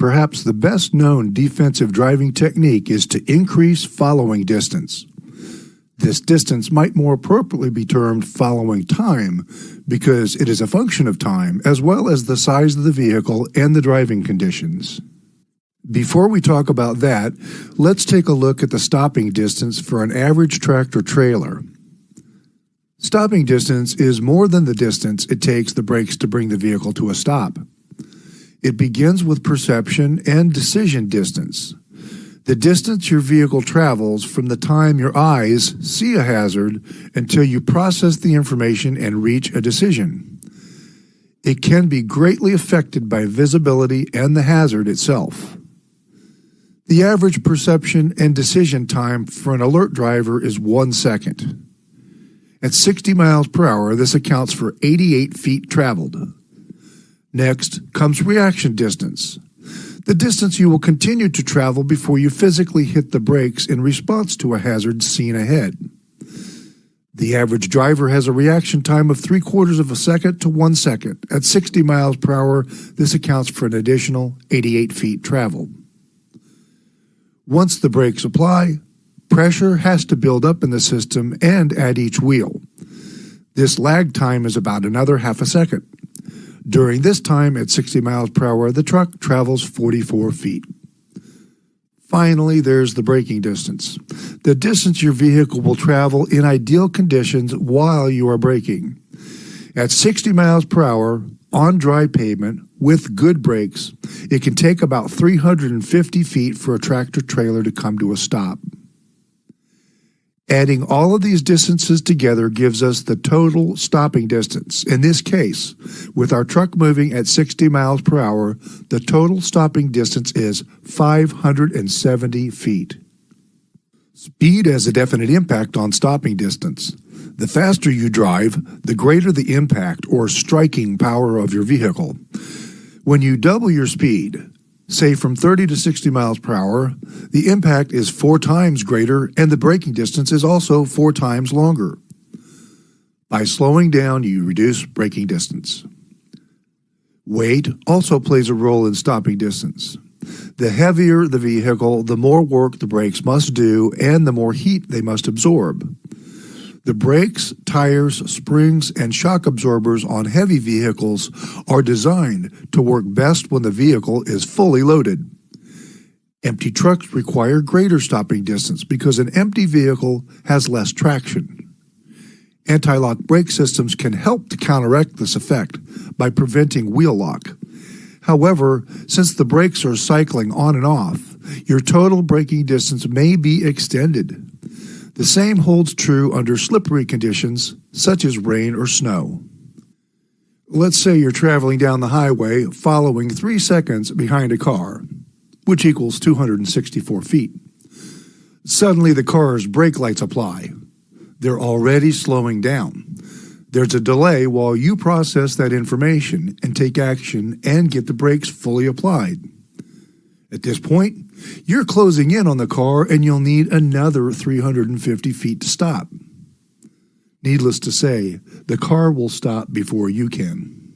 Perhaps the best known defensive driving technique is to increase following distance. This distance might more appropriately be termed following time because it is a function of time as well as the size of the vehicle and the driving conditions. Before we talk about that, let's take a look at the stopping distance for an average tractor trailer. Stopping distance is more than the distance it takes the brakes to bring the vehicle to a stop. It begins with perception and decision distance. The distance your vehicle travels from the time your eyes see a hazard until you process the information and reach a decision. It can be greatly affected by visibility and the hazard itself. The average perception and decision time for an alert driver is 1 second. At 60 miles per hour, this accounts for 88 feet traveled. Next comes reaction distance, the distance you will continue to travel before you physically hit the brakes in response to a hazard seen ahead. The average driver has a reaction time of 3/4 of a second to 1 second. At 60 miles per hour, this accounts for an additional 88 feet traveled. Once the brakes apply, pressure has to build up in the system and at each wheel. This lag time is about another half a second. During this time, at 60 miles per hour, the truck travels 44 feet. Finally, there's the braking distance, the distance your vehicle will travel in ideal conditions while you are braking. At 60 miles per hour, on dry pavement, with good brakes, it can take about 350 feet for a tractor trailer to come to a stop. Adding all of these distances together gives us the total stopping distance. In this case, with our truck moving at 60 miles per hour, the total stopping distance is 570 feet. Speed has a definite impact on stopping distance. The faster you drive, the greater the impact or striking power of your vehicle. When you double your speed, say from 30 to 60 miles per hour, the impact is 4 times greater and the braking distance is also 4 times longer. By slowing down, you reduce braking distance. Weight also plays a role in stopping distance. The heavier the vehicle, the more work the brakes must do and the more heat they must absorb. The brakes, tires, springs, and shock absorbers on heavy vehicles are designed to work best when the vehicle is fully loaded. Empty trucks require greater stopping distance because an empty vehicle has less traction. Anti-lock brake systems can help to counteract this effect by preventing wheel lock. However, since the brakes are cycling on and off, your total braking distance may be extended. The same holds true under slippery conditions, such as rain or snow. Let's say you're traveling down the highway following 3 seconds behind a car, which equals 264 feet. Suddenly the car's brake lights apply. They're already slowing down. There's a delay while you process that information and take action and get the brakes fully applied. At this point, you're closing in on the car and you'll need another 350 feet to stop. Needless to say, the car will stop before you can.